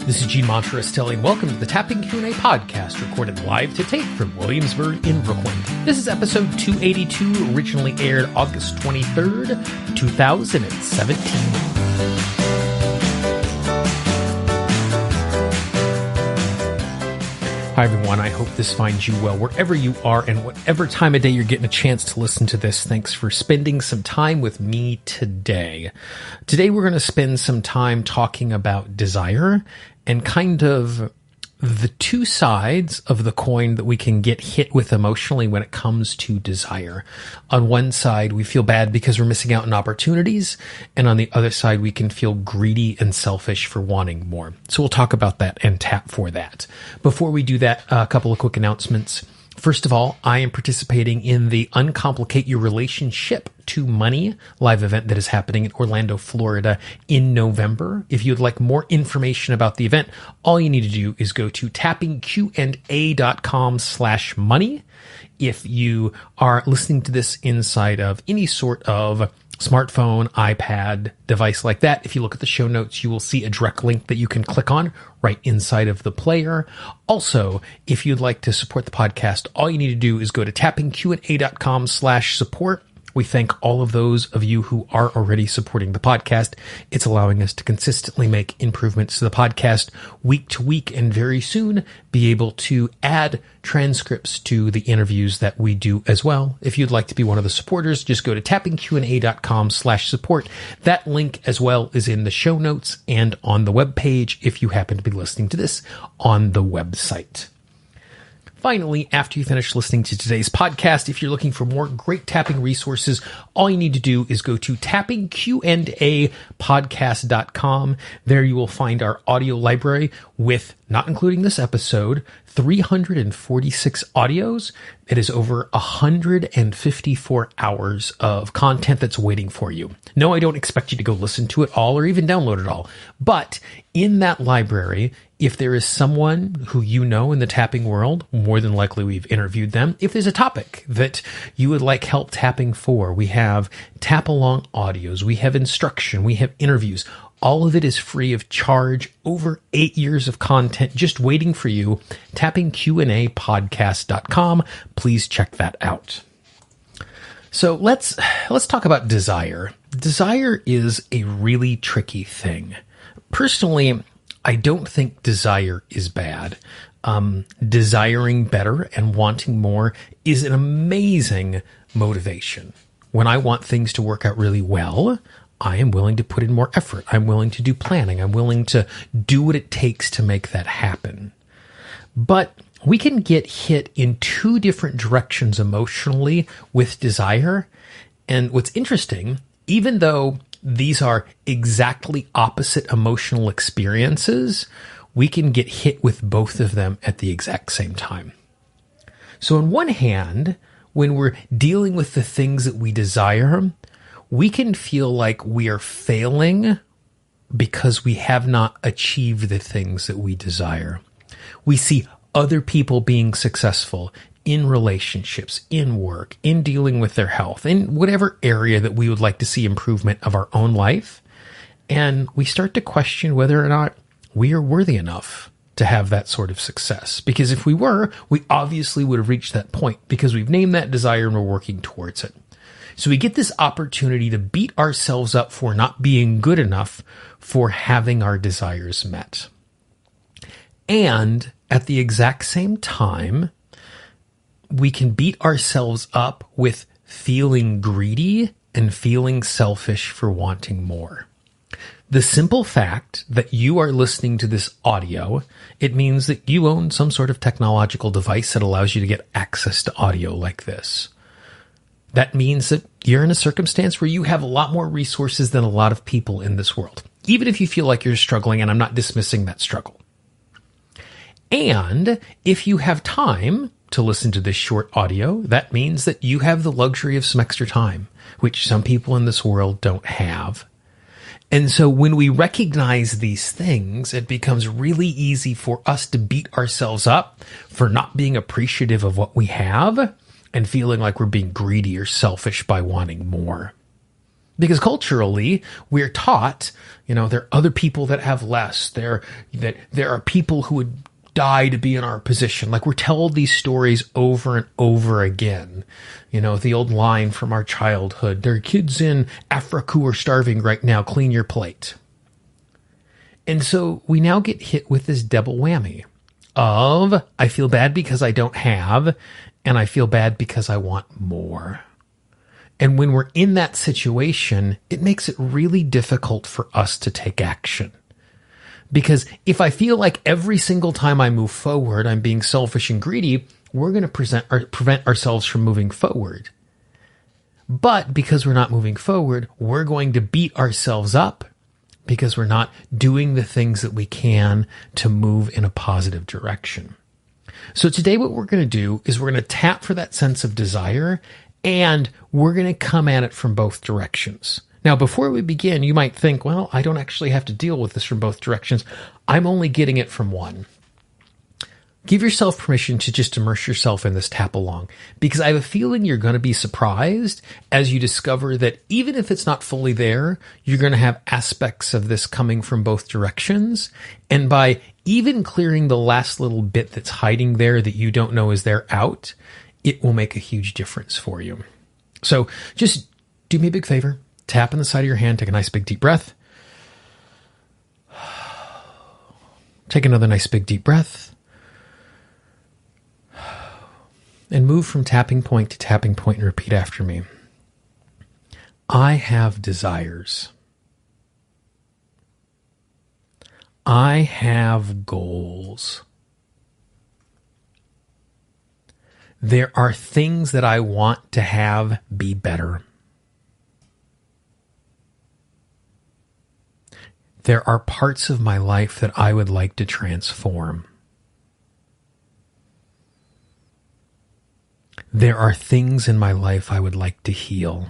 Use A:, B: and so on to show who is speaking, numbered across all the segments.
A: This is Gene Monterestelli. Welcome to the Tapping Q&A podcast, recorded live to tape from Williamsburg in Brooklyn. This is episode 282, originally aired August 23rd, 2017. Hi, everyone. I hope this finds you well wherever you are and whatever time of day you're getting a chance to listen to this. Thanks for spending some time with me today. Today, we're going to spend some time talking about desire and kind of the two sides of the coin that we can get hit with emotionally when it comes to desire. On one side, we feel bad because we're missing out on opportunities. And on the other side, we can feel greedy and selfish for wanting more. So we'll talk about that and tap for that. Before we do that, a couple of quick announcements. First of all, I am participating in the Uncomplicate Your Relationship to Money live event that is happening in Orlando, Florida in November. If you'd like more information about the event, all you need to do is go to tappingqa.com/money. If you are listening to this inside of any sort of smartphone, iPad, device like that, if you look at the show notes, you will see a direct link that you can click on right inside of the player. Also, if you'd like to support the podcast, all you need to do is go to tappingqa.com/support. We thank all of those of you who are already supporting the podcast. It's allowing us to consistently make improvements to the podcast week to week and very soon be able to add transcripts to the interviews that we do as well. If you'd like to be one of the supporters, just go to tappingqa.com/support. That link as well is in the show notes and on the webpage if you happen to be listening to this on the website. Finally, after you finish listening to today's podcast, if you're looking for more great tapping resources, all you need to do is go to tappingqandapodcast.com. There you will find our audio library with, not including this episode, 346 audios. It is over 154 hours of content that's waiting for you. No, I don't expect you to go listen to it all or even download it all. But in that library, if there is someone who you know in the tapping world, more than likely we've interviewed them. If there's a topic that you would like help tapping for, we have tap-along audios, we have instruction, we have interviews. All of it is free of charge. Over 8 years of content just waiting for you. tappingqandapodcast.com. Please check that out. So let's talk about desire. Desire is a really tricky thing. Personally, I don't think desire is bad. Desiring better and wanting more is an amazing motivation. When I want things to work out really well, I am willing to put in more effort. I'm willing to do planning. I'm willing to do what it takes to make that happen. But we can get hit in two different directions emotionally with desire. And what's interesting, even though these are exactly opposite emotional experiences, we can get hit with both of them at the exact same time. So on one hand, when we're dealing with the things that we desire, we can feel like we are failing because we have not achieved the things that we desire. We see other people being successful in relationships, in work, in dealing with their health, in whatever area that we would like to see improvement of our own life. And we start to question whether or not we are worthy enough to have that sort of success. Because if we were, we obviously would have reached that point because we've named that desire and we're working towards it. So we get this opportunity to beat ourselves up for not being good enough for having our desires met. And at the exact same time, we can beat ourselves up with feeling greedy and feeling selfish for wanting more. The simple fact that you are listening to this audio, it means that you own some sort of technological device that allows you to get access to audio like this. That means that you're in a circumstance where you have a lot more resources than a lot of people in this world, even if you feel like you're struggling, and I'm not dismissing that struggle. And if you have time to listen to this short audio, that means that you have the luxury of some extra time, which some people in this world don't have. And so when we recognize these things, it becomes really easy for us to beat ourselves up for not being appreciative of what we have and feeling like we're being greedy or selfish by wanting more. Because culturally, we're taught, there are other people that have less. There are people who would die to be in our position. Like, we're told these stories over and over again. The old line from our childhood, there are kids in Africa who are starving right now, clean your plate. And so we now get hit with this double whammy of, I feel bad because I don't have, and I feel bad because I want more. And when we're in that situation, it makes it really difficult for us to take action. Because if I feel like every single time I move forward, I'm being selfish and greedy, we're going to prevent ourselves from moving forward. But because we're not moving forward, we're going to beat ourselves up because we're not doing the things that we can to move in a positive direction. So today what we're going to do is we're going to tap for that sense of desire, and we're going to come at it from both directions. Now, before we begin, you might think, well, I don't actually have to deal with this from both directions. I'm only getting it from one. Give yourself permission to just immerse yourself in this tap along, because I have a feeling you're going to be surprised as you discover that even if it's not fully there, you're going to have aspects of this coming from both directions. And by even clearing the last little bit that's hiding there that you don't know is there out, it will make a huge difference for you. So just do me a big favor. Tap on the side of your hand. Take a nice big deep breath. Take another nice big deep breath. And move from tapping point to tapping point and repeat after me. I have desires. I have goals. There are things that I want to have be better. There are parts of my life that I would like to transform. There are things in my life I would like to heal.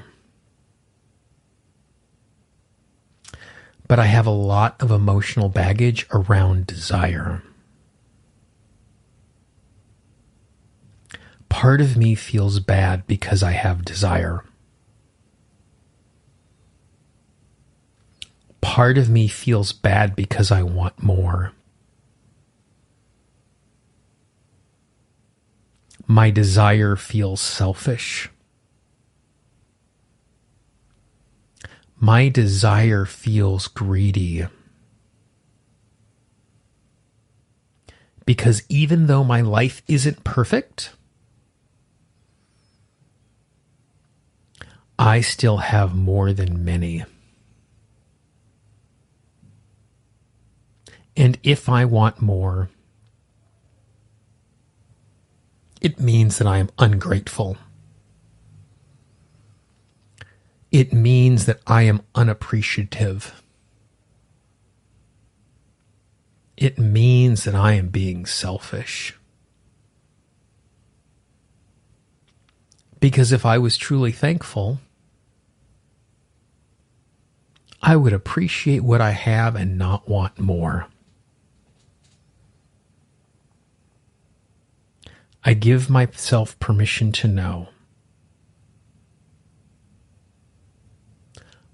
A: But I have a lot of emotional baggage around desire. Part of me feels bad because I have desire. Part of me feels bad because I want more. My desire feels selfish. My desire feels greedy. Because even though my life isn't perfect, I still have more than many. And if I want more, it means that I am ungrateful. It means that I am unappreciative. It means that I am being selfish. Because if I was truly thankful, I would appreciate what I have and not want more. I give myself permission to know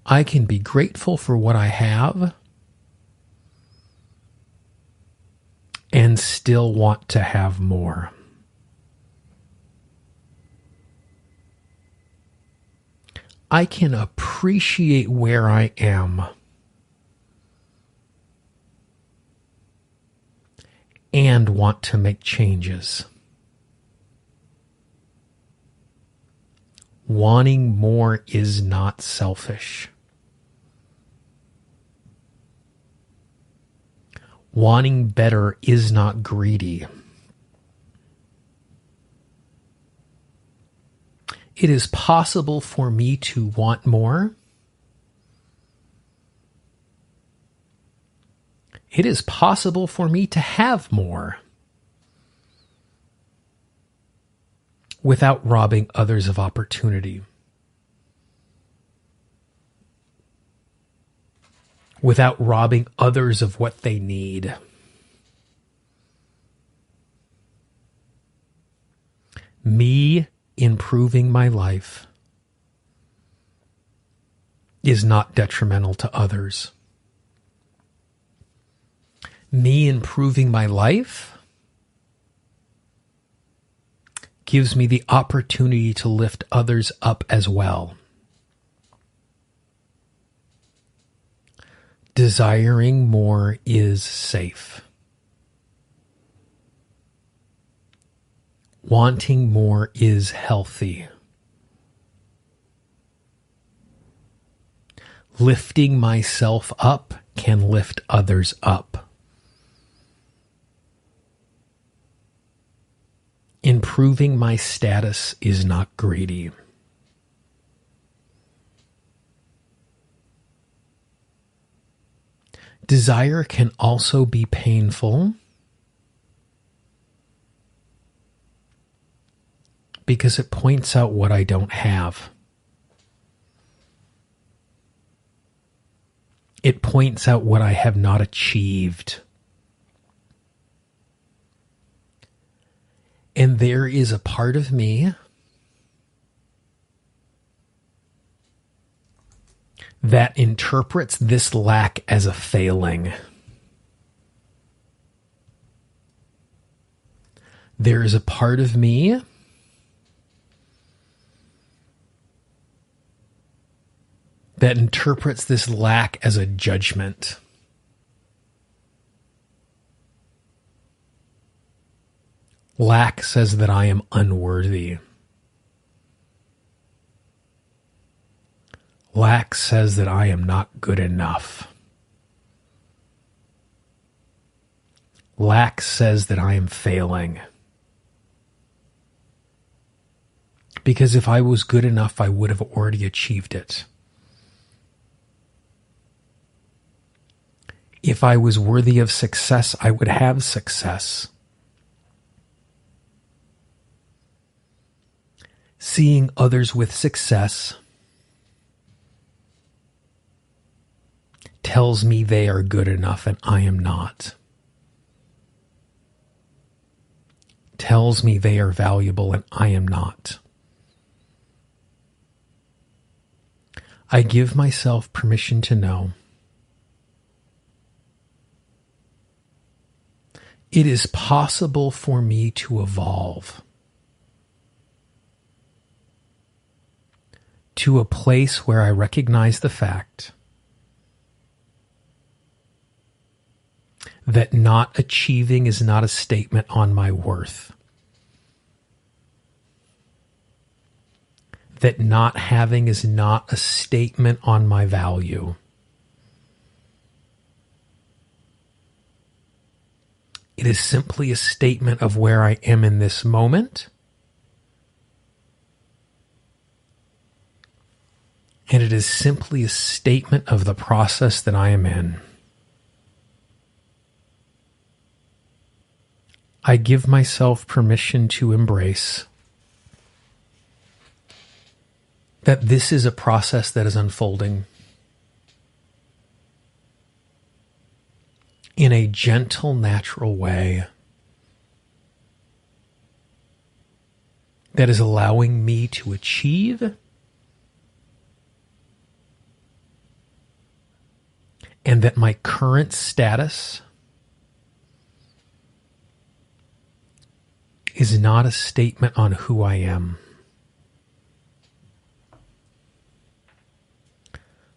A: I can be grateful for what I have and still want to have more. I can appreciate where I am and want to make changes. Wanting more is not selfish. Wanting better is not greedy. It is possible for me to want more. It is possible for me to have more without robbing others of opportunity, without robbing others of what they need. Me improving my life is not detrimental to others. Me improving my life gives me the opportunity to lift others up as well. Desiring more is safe. Wanting more is healthy. Lifting myself up can lift others up. Improving my status is not greedy. Desire can also be painful because it points out what I don't have. It points out what I have not achieved. And there is a part of me that interprets this lack as a failing. There is a part of me that interprets this lack as a judgment. Lack says that I am unworthy. Lack says that I am not good enough. Lack says that I am failing. Because if I was good enough, I would have already achieved it. If I was worthy of success, I would have success. Seeing others with success tells me they are good enough and I am not. Tells me they are valuable and I am not. I give myself permission to know it is possible for me to evolve to a place where I recognize the fact that not achieving is not a statement on my worth. That not having is not a statement on my value. It is simply a statement of where I am in this moment. And it is simply a statement of the process that I am in. I give myself permission to embrace that this is a process that is unfolding in a gentle, natural way that is allowing me to achieve and that my current status is not a statement on who I am.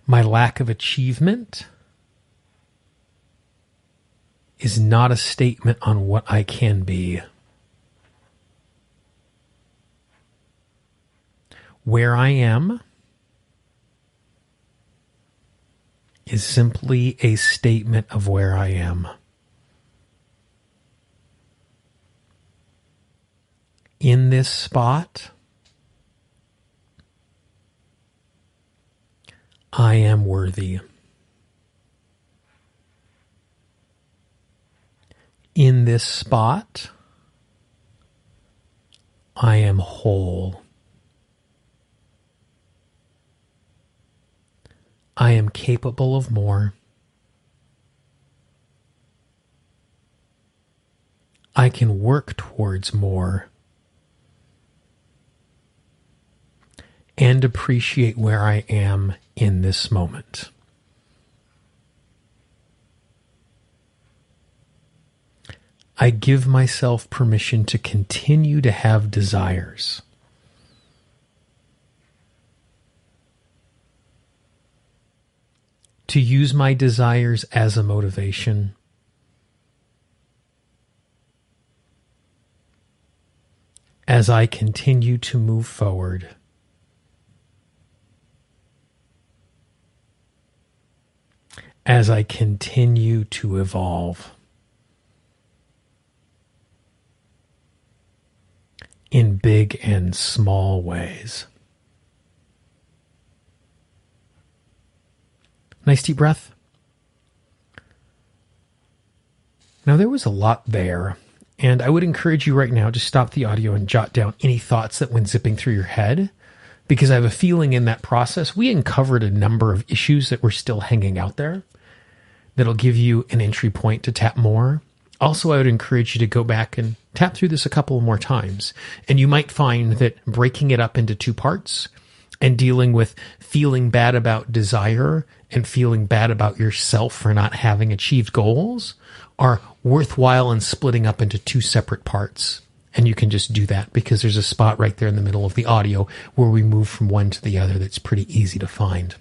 A: My lack of achievement is not a statement on what I can be. Where I am is simply a statement of where I am. In this spot, I am worthy. In this spot, I am whole. I am capable of more. I can work towards more. and appreciate where I am in this moment. I give myself permission to continue to have desires. To use my desires as a motivation. As I continue to move forward. As I continue to evolve. In big and small ways. Nice deep breath. Now, there was a lot there, and I would encourage you right now to stop the audio and jot down any thoughts that went zipping through your head, because I have a feeling in that process we uncovered a number of issues that were still hanging out there that'll give you an entry point to tap more. Also, I would encourage you to go back and tap through this a couple more times, and you might find that breaking it up into two parts and dealing with feeling bad about desire and feeling bad about yourself for not having achieved goals are worthwhile and splitting up into two separate parts. And you can just do that because there's a spot right there in the middle of the audio where we move from one to the other that's pretty easy to find.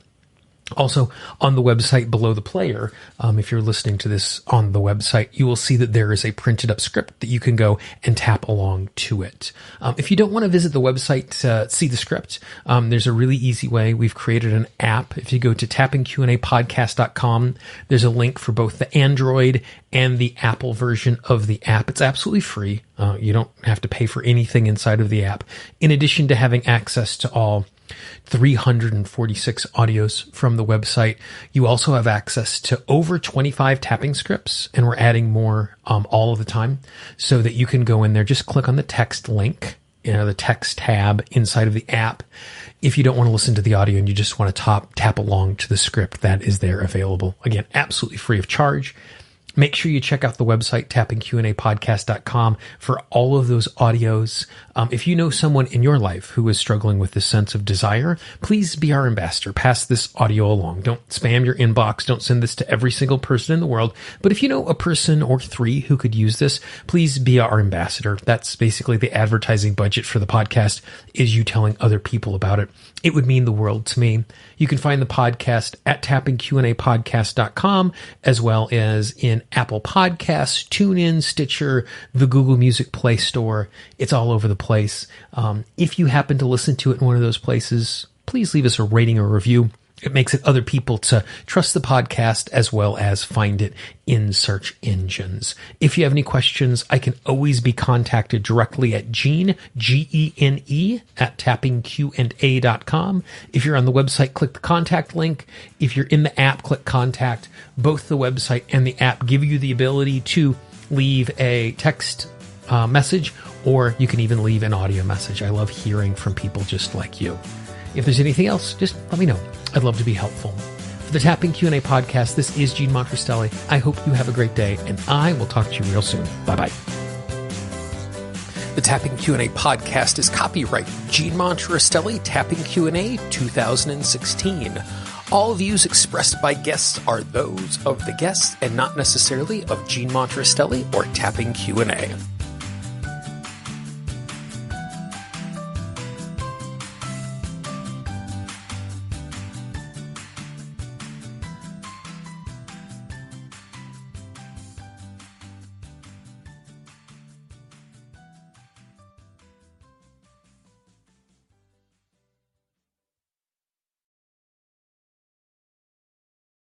A: Also, on the website below the player, if you're listening to this on the website, you will see that there is a printed up script that you can go and tap along to it. If you don't want to visit the website to see the script, there's a really easy way. We've created an app. If you go to tappingqandapodcast.com, there's a link for both the Android and the Apple version of the app. It's absolutely free. You don't have to pay for anything inside of the app. In addition to having access to all 346 audios from the website, you also have access to over 25 tapping scripts, and we're adding more all of the time, so that you can go in there, just click on the text link, the text tab inside of the app. If you don't want to listen to the audio and you just want to tap along to the script, that is there available. Again, absolutely free of charge. Make sure you check out the website, tappingqandapodcast.com, for all of those audios. If you know someone in your life who is struggling with this sense of desire, please be our ambassador. Pass this audio along. Don't spam your inbox. Don't send this to every single person in the world. But if you know a person or three who could use this, please be our ambassador. That's basically the advertising budget for the podcast, is you telling other people about it. It would mean the world to me. You can find the podcast at tappingqandapodcast.com, as well as in Apple Podcasts, TuneIn, Stitcher, the Google Music Play Store. It's all over the place. If you happen to listen to it in one of those places, please leave us a rating or review. It makes it other people to trust the podcast as well as find it in search engines. If you have any questions, I can always be contacted directly at Gene, Gene, at tappingqanda.com. If you're on the website, click the contact link. If you're in the app, click contact. Both the website and the app give you the ability to leave a text message, or you can even leave an audio message. I love hearing from people just like you. If there's anything else, just let me know. I'd love to be helpful. For the Tapping Q&A podcast, this is Gene Montrestelli. I hope you have a great day, and I will talk to you real soon. Bye-bye. The Tapping Q&A podcast is copyright Gene Montrestelli, Tapping Q&A 2016. All views expressed by guests are those of the guests and not necessarily of Gene Montrestelli or Tapping Q&A.